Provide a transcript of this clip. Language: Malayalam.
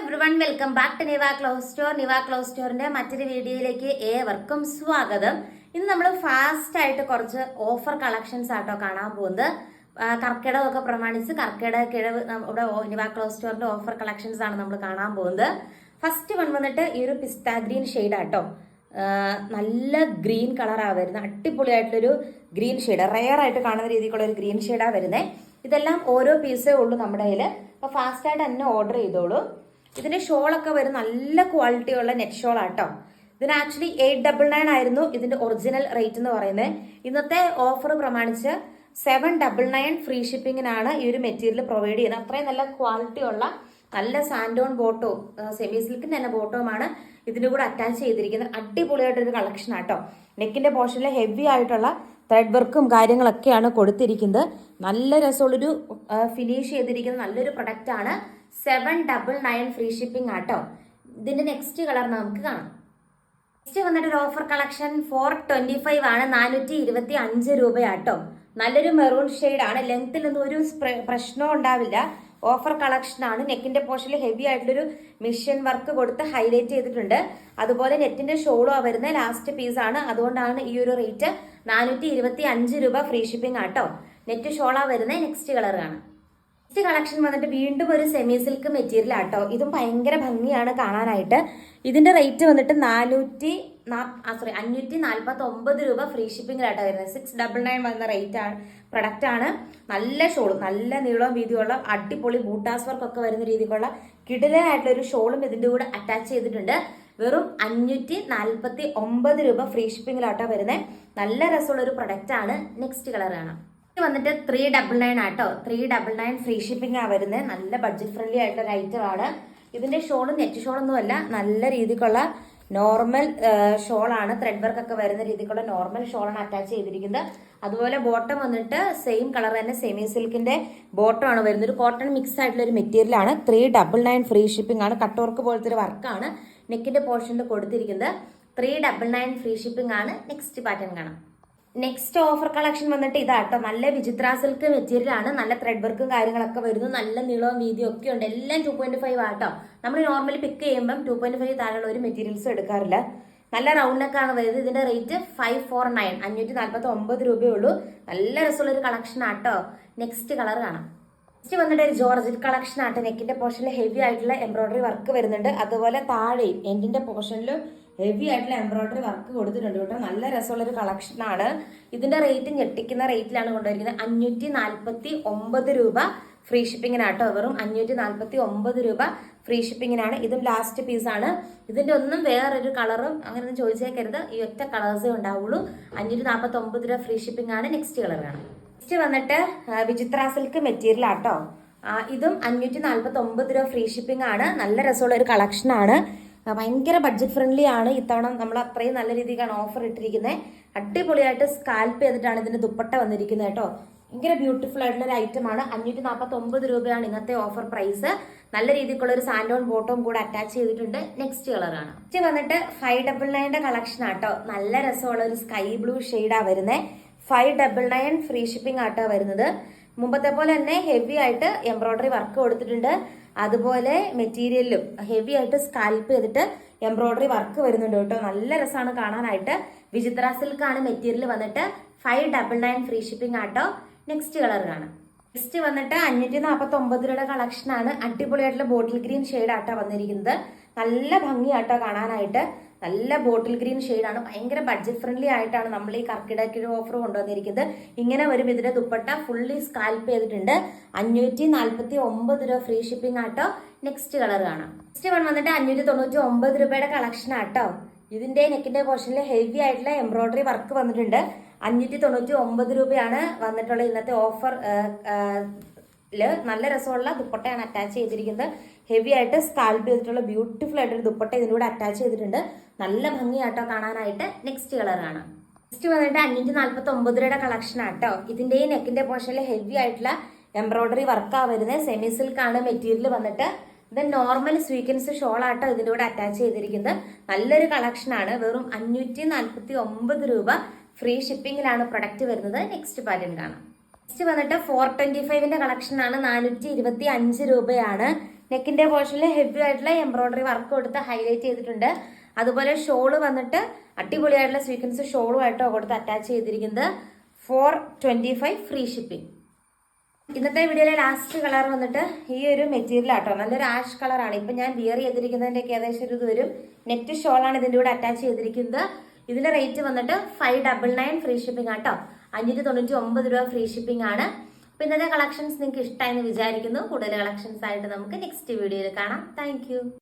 Everyone, welcome back to Niva cloth store. Niva cloth സ്റ്റോറിന്റെ മറ്റൊരു വീഡിയോയിലേക്ക് ഏവർക്കും സ്വാഗതം. ഇന്ന് നമ്മൾ ഫാസ്റ്റ് ആയിട്ട് കുറച്ച് ഓഫർ കളക്ഷൻസ് ആട്ടോ കാണാൻ പോകുന്നത്. കർക്കിടകമൊക്കെ പ്രമാണിച്ച് കർക്കിടക കിഴവ് ഇവിടെ നിവ ക്ലോത്ത് സ്റ്റോറിന്റെ ഓഫർ കളക്ഷൻസ് ആണ് നമ്മൾ കാണാൻ പോകുന്നത്. ഫസ്റ്റ് വൺ വന്നിട്ട് ഈ ഒരു പിസ്ത ഗ്രീൻ ഷെയ്ഡ് ആട്ടോ. നല്ല ഗ്രീൻ കളറാണ് വരുന്നത്. അടിപൊളിയായിട്ടൊരു ഗ്രീൻ ഷെയ്ഡ്, റെയർ ആയിട്ട് കാണുന്ന രീതിക്കുള്ള ഒരു ഗ്രീൻ ഷെയ്ഡാണ് വരുന്നത്. ഇതെല്ലാം ഓരോ പീസേ ഉള്ളൂ നമ്മുടെ കയ്യിൽ. അപ്പോൾ ഫാസ്റ്റായിട്ട് തന്നെ ഓർഡർ ചെയ്തോളൂ. ഇതിന്റെ ഷോളൊക്കെ വരും നല്ല ക്വാളിറ്റി ഉള്ള നെറ്റ് ഷോൾ ആട്ടോ. ഇതിന് ആക്ച്വലി 899 ആയിരുന്നു ഇതിന്റെ ഒറിജിനൽ റേറ്റ് എന്ന് പറയുന്നത്. ഇന്നത്തെ ഓഫർ പ്രമാണിച്ച് 799 ഫ്രീ ഷിപ്പിങ്ങിനാണ് ഈ ഒരു മെറ്റീരിയൽ പ്രൊവൈഡ് ചെയ്യുന്നത്. അത്രയും നല്ല ക്വാളിറ്റി ഉള്ള നല്ല സാൻഡോൺ ബോട്ടവും സെമി സിൽക്കിന്റെ തന്നെ ബോട്ടവുമാണ് ഇതിന്റെ കൂടെ അറ്റാച്ച് ചെയ്തിരിക്കുന്നത്. അടിപൊളിയായിട്ടൊരു കളക്ഷൻ ആട്ടോ. നെക്കിന്റെ പോർഷനിൽ ഹെവി ആയിട്ടുള്ള ത്രെഡ് വർക്കും കാര്യങ്ങളൊക്കെയാണ് കൊടുത്തിരിക്കുന്നത്. നല്ല രസമുള്ളൊരു ഫിനിഷ് ചെയ്തിരിക്കുന്ന നല്ലൊരു പ്രൊഡക്റ്റ് ആണ്. 799 ഫ്രീ ഷിപ്പിംഗ് ആട്ടോ. ഇതിന്റെ നെക്സ്റ്റ് കളർ നമുക്ക് കാണാം. നെക്സ്റ്റ് വന്നിട്ട് ഒരു ഓഫർ കളക്ഷൻ 425 ആണ്. 425 രൂപയാട്ടോ. നല്ലൊരു മെറൂൺ ഷെയ്ഡ് ആണ്. ലെങ്ത്തിലൊന്നും ഒരു പ്രശ്നവും ഉണ്ടാവില്ല. ഓഫർ കളക്ഷൻ ആണ്. നെക്കിന്റെ പോർഷനിൽ ഹെവി ആയിട്ടുള്ളൊരു മിഷൻ വർക്ക് കൊടുത്ത് ഹൈലൈറ്റ് ചെയ്തിട്ടുണ്ട്. അതുപോലെ നെറ്റിന്റെ ഷോളും വരുന്ന ലാസ്റ്റ് പീസ് ആണ്. അതുകൊണ്ടാണ് ഈ ഒരു റേറ്റ്. 425 രൂപ ഫ്രീ ഷിപ്പിംഗ് ആട്ടോ. നെറ്റ് ഷോളാ വരുന്നത്. നെക്സ്റ്റ് കളർ കാണാം. നെക്സ്റ്റ് കളക്ഷൻ വന്നിട്ട് വീണ്ടും ഒരു സെമി സിൽക്ക് മെറ്റീരിയൽ ആട്ടോ. ഇതും ഭയങ്കര ഭംഗിയാണ് കാണാനായിട്ട്. ഇതിന്റെ റേറ്റ് വന്നിട്ട് 549 രൂപ ഫ്രീ ഷിപ്പിംഗിലാട്ടോ വരുന്നത്. 699 വന്ന റേറ്റ് ആണ്. പ്രൊഡക്റ്റ് ആണ്. നല്ല ഷോളും നല്ല നീളവും വീതിയുള്ള അടിപൊളി ബൂട്ടാസ് വർക്ക് ഒക്കെ വരുന്ന രീതിക്കുള്ള കിടിലനായിട്ടുള്ള ഒരു ഷോളും ഇതിന്റെ കൂടെ അറ്റാച്ച് ചെയ്തിട്ടുണ്ട്. വെറും 549 രൂപ ഫ്രീ ഷിപ്പിംഗിലാട്ടോ വരുന്നത്. നല്ല രസമുള്ള ഒരു പ്രൊഡക്റ്റ് ആണ്. നെക്സ്റ്റ് കളർ കാണാം. ഇത് വന്നിട്ട് 399 ആട്ടോ. 399 ഫ്രീ ഷിപ്പിംഗ് ആ വരുന്നത്. നല്ല ബഡ്ജറ്റ് ഫ്രണ്ട്ലി ആയിട്ടുള്ള ഐറ്റം ആണ്. ഇതിന്റെ ഷോളും നെറ്റ് ഷോളൊന്നും അല്ല, നല്ല രീതിക്കുള്ള നോർമൽ ഷോളാണ്. ത്രെഡ് വർക്ക് ഒക്കെ വരുന്ന രീതിക്കുള്ള നോർമൽ ഷോളാണ് അറ്റാച്ച് ചെയ്തിരിക്കുന്നത്. അതുപോലെ ബോട്ടം വന്നിട്ട് സെയിം കളർ തന്നെ സെമി സിൽക്കിന്റെ ബോട്ടം ആണ് വരുന്നത്. ഒരു കോട്ടൺ മിക്സ് ആയിട്ടുള്ള ഒരു മെറ്റീരിയൽ ആണ്. 399 ഫ്രീ ഷിപ്പിംഗ് ആണ്. കട്ട് വർക്ക് പോലത്തെ ഒരു വർക്കാണ് നെക്കിന്റെ പോർഷനിൽ കൊടുത്തിരിക്കുന്നത്. 399 ഫ്രീ ഷിപ്പിംഗ് ആണ്. നെക്സ്റ്റ് പാറ്റേൺ കാണാം. നെക്സ്റ്റ് ഓഫർ കളക്ഷൻ വന്നിട്ട് ഇതാട്ടോ. നല്ല വിചിത്ര സിൽക്ക് മെറ്റീരിയൽ ആണ്. നല്ല ത്രെഡ് വർക്കും കാര്യങ്ങളൊക്കെ വരുന്നു. നല്ല നീളവും വീതിയും ഒക്കെ ഉണ്ട്. എല്ലാം 2.5 ആട്ടോ. നമ്മൾ നോർമലി പിക്ക് ചെയ്യുമ്പം 2.5 താഴെയുള്ള ഒരു മെറ്റീരിയൽസും എടുക്കാറില്ല. നല്ല റൗണ്ട് നെക്കാണ് വരുന്നത്. ഇതിന്റെ റേറ്റ് 549 549 രൂപയേ ഉള്ളൂ. നല്ല രസമുള്ള ഒരു കളക്ഷൻ ആട്ടോ. നെക്സ്റ്റ് കളർ കാണാം. നെക്സ്റ്റ് വന്നിട്ട് ഒരു ജോർജറ്റ് കളക്ഷൻ ആട്ടോ. നെക്കിന്റെ പോർഷനിൽ ഹെവി ആയിട്ടുള്ള എംബ്രോയിഡറി വർക്ക് വരുന്നുണ്ട്. അതുപോലെ താഴെയും എൻഡിന്റെ പോർഷനിലും ഹെവി ആയിട്ടുള്ള എംബ്രോയിഡറി വർക്ക് കൊടുത്തിട്ടുണ്ട് കേട്ടോ. നല്ല രസമുള്ളൊരു കളക്ഷൻ ആണ്. ഇതിന്റെ റേറ്റ് ഞെട്ടിക്കുന്ന റേറ്റിലാണ് കൊണ്ടുവരിക്കുന്നത്. 549 രൂപ ഫ്രീ ഷിപ്പിങ്ങിനാട്ടോ. വെറും 549 രൂപ ഫ്രീ ഷിപ്പിങ്ങിനാണ്. ഇതും ലാസ്റ്റ് പീസാണ്. ഇതിന്റെ ഒന്നും വേറൊരു കളറും അങ്ങനെയൊന്നും ചോദിച്ചേക്കരുത്. ഈ ഒറ്റ കളേഴ്സേ ഉണ്ടാവുള്ളൂ. 549 രൂപ ഫ്രീ ഷിപ്പിംഗ് ആണ്. നെക്സ്റ്റ് കളർ കാണാം. നെക്സ്റ്റ് വന്നിട്ട് വിചിത്ര സിൽക്ക് മെറ്റീരിയൽ ആട്ടോ. ഇതും 549 രൂപ ഫ്രീ ഷിപ്പിംഗ് ആണ്. നല്ല രസമുള്ള ഒരു കളക്ഷൻ ആണ്. ഭയങ്കര ബഡ്ജറ്റ് ഫ്രണ്ട്ലി ആണ്. ഇത്തവണ നമ്മൾ അത്രയും നല്ല രീതിക്കാണ് ഓഫർ ഇട്ടിരിക്കുന്നത്. അടിപൊളിയായിട്ട് സ്കാൽപ്പ് ചെയ്തിട്ടാണ് ഇതിന്റെ ദുപ്പട്ട വന്നിരിക്കുന്നത് കേട്ടോ. ഭയങ്കര ബ്യൂട്ടിഫുൾ ആയിട്ടുള്ള ഒരു ഐറ്റം ആണ്. 549 രൂപയാണ് ഇന്നത്തെ ഓഫർ പ്രൈസ്. നല്ല രീതിക്കുള്ള ഒരു സാൻഡോൺ ബോട്ടവും കൂടെ അറ്റാച്ച് ചെയ്തിട്ടുണ്ട്. നെക്സ്റ്റ് കളർ ആണ്. നെക്സ്റ്റ് വന്നിട്ട് 599 കളക്ഷൻ ആട്ടോ. നല്ല രസമുള്ള ഒരു സ്കൈ ബ്ലൂ ഷെയ്ഡാ വരുന്നത്. 599 ഫ്രീ ഷിപ്പിംഗ് ആട്ടോ വരുന്നത്. മുമ്പത്തെ പോലെ തന്നെ ഹെവി ആയിട്ട് എംബ്രോയിഡറി വർക്ക് കൊടുത്തിട്ടുണ്ട്. അതുപോലെ മെറ്റീരിയലിലും ഹെവി ആയിട്ട് സ്കാൽപ്പ് ചെയ്തിട്ട് എംബ്രോയിഡറി വർക്ക് വരുന്നുണ്ട് കേട്ടോ. നല്ല രസമാണ് കാണാനായിട്ട്. വിചിത്ര സിൽക്ക് ആണ് മെറ്റീരിയൽ വന്നിട്ട്. 599 ഫ്രീ ഷിപ്പിംഗ് ആട്ടോ. നെക്സ്റ്റ് കളർ കാണാം. നെക്സ്റ്റ് വന്നിട്ട് 549 രൂപയുടെ കളക്ഷൻ ആണ്. അടിപൊളിയായിട്ടുള്ള ബോട്ടിൽ ഗ്രീൻ ഷെയ്ഡ് ആട്ടോ വന്നിരിക്കുന്നത്. നല്ല ഭംഗിയാട്ടോ കാണാനായിട്ട്. നല്ല ബോട്ടിൽ ഗ്രീൻ ഷെയ്ഡാണ്. ഭയങ്കര ബഡ്ജറ്റ് ഫ്രണ്ട്ലി ആയിട്ടാണ് നമ്മൾ ഈ കർക്കിടക ഓഫർ കൊണ്ടുവന്നിരിക്കുന്നത്. ഇങ്ങനെ വരും ഇതിന്റെ ദുപ്പട്ട ഫുള്ളി സ്കാൽപ്പ് ചെയ്തിട്ടുണ്ട്. 549 രൂപ ഫ്രീ ഷിപ്പിംഗ് ആട്ടോ. നെക്സ്റ്റ് കളർ കാണാം. നെക്സ്റ്റ് വൺ വന്നിട്ട് 599 രൂപയുടെ കളക്ഷൻ ആട്ടോ. ഇതിന്റെ നെക്കിന്റെ പോർഷനിൽ ഹെവി ആയിട്ടുള്ള എംബ്രോയിഡറി വർക്ക് വന്നിട്ടുണ്ട്. 599 രൂപയാണ് വന്നിട്ടുള്ള ഇന്നത്തെ ഓഫർ. നല്ല രസമുള്ള ദുപ്പട്ടയാണ് അറ്റാച്ച് ചെയ്തിരിക്കുന്നത്. ഹെവി ആയിട്ട് സ്കാൽപ്പ് ചെയ്തിട്ടുള്ള ബ്യൂട്ടിഫുൾ ആയിട്ടൊരു ദുപ്പട്ട ഇതിലൂടെ അറ്റാച്ച് ചെയ്തിട്ടുണ്ട്. നല്ല ഭംഗിയാട്ടോ കാണാനായിട്ട്. നെക്സ്റ്റ് കളർ കാണാം. നെക്സ്റ്റ് വന്നിട്ട് 549 രൂപയുടെ കളക്ഷൻ ആട്ടോ. ഇതിന്റെ നെക്കിന്റെ പോർഷനിൽ ഹെവി ആയിട്ടുള്ള എംബ്രോയിഡറി വർക്കാ വരുന്നത്. സെമി സിൽക്ക് ആണ് മെറ്റീരിയൽ വന്നിട്ട്. ഇത് നോർമൽ സ്വീക്കൻസ് ഷോൾ ആട്ടോ ഇതിന്റെ കൂടെ അറ്റാച്ച് ചെയ്തിരിക്കുന്നത്. നല്ലൊരു കളക്ഷൻ ആണ്. വെറും 549 രൂപ ഫ്രീ ഷിപ്പിംഗിലാണ് പ്രൊഡക്റ്റ് വരുന്നത്. നെക്സ്റ്റ് പാറ്റേൺ കാണാം. നെക്സ്റ്റ് വന്നിട്ട് 425ന്റെ കളക്ഷൻ ആണ്. 425 രൂപയാണ്. നെക്കിന്റെ പോർഷനിൽ ഹെവി ആയിട്ടുള്ള എംബ്രോയിഡറി വർക്ക് കൊടുത്ത് ഹൈലൈറ്റ് ചെയ്തിട്ടുണ്ട്. അതുപോലെ ഷോള് വന്നിട്ട് അടിപൊളിയായിട്ടുള്ള സ്വീക്വൻസ് ഷോളുമായിട്ടോ കൊടുത്ത് അറ്റാച്ച് ചെയ്തിരിക്കുന്നത്. 425 ഫ്രീ ഷിപ്പിംഗ്. ഇന്നത്തെ വീഡിയോയിലെ ലാസ്റ്റ് കളർ വന്നിട്ട് ഈ ഒരു മെറ്റീരിയൽ ആട്ടോ, നല്ലൊരു ആഷ് കളറാണ്. ഇപ്പൊ ഞാൻ വിയർ ചെയ്തിരിക്കുന്നതിന്റെ ഏകദേശം ഒരു ഇത് വരും. നെറ്റ് ഷോളാണ് ഇതിന്റെ കൂടെ അറ്റാച്ച് ചെയ്തിരിക്കുന്നത്. ഇതിന്റെ റേറ്റ് വന്നിട്ട് 599 ഫ്രീ ഷിപ്പിംഗ് ആട്ടോ. 599 രൂപ ഫ്രീ ഷിപ്പിംഗ് ആണ്. അപ്പൊ ഇന്നത്തെ കളക്ഷൻസ് നിങ്ങൾക്ക് ഇഷ്ടമായെന്ന് വിചാരിക്കുന്നു. കൂടുതൽ കളക്ഷൻസ് ആയിട്ട് നമുക്ക് നെക്സ്റ്റ് വീഡിയോയിൽ കാണാം. താങ്ക്